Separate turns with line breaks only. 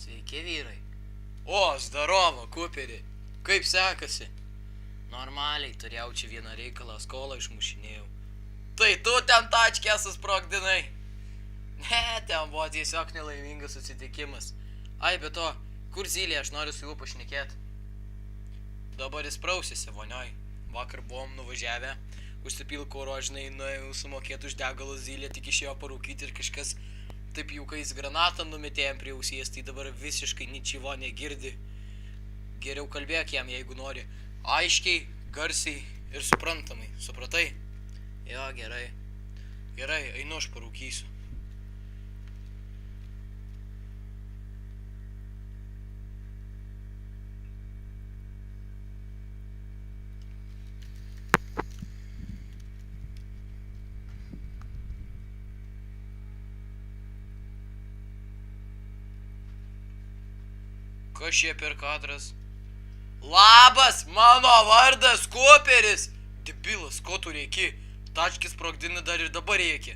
Sveiki, vyrai. O, zdarovo, Kuperi. Kaip sekasi? Normaliai, turėjau čia vieną reikalą, skolą išmušinėjau. Tai tu ten tačkę susprogdinai? Ne, ten buvo tiesiog nelaimingas susitikimas. Ai, be to, kur Zylė, aš noriu su juo pašnekėti. Dabar jis prausėsi vonioj. Vakar buvom nuvažiavę, užsipilko rožinai, nuėjau sumokėti už degalus, Zylė tik išėjo parūkyti ir kažkas taip jau, kai jis granatą numetėjom prie ausies, tai dabar visiškai ničyvo negirdi. Geriau kalbėk jam, jeigu nori. Aiškiai, garsiai ir suprantamai. Supratai? Jo, gerai. Gerai, einu aš parūkysiu. Kas čia per kadras? Labas, mano vardas Kuperis. Debilas, ko tu reiki? Tačkis sprogdini dar ir dabar reikia.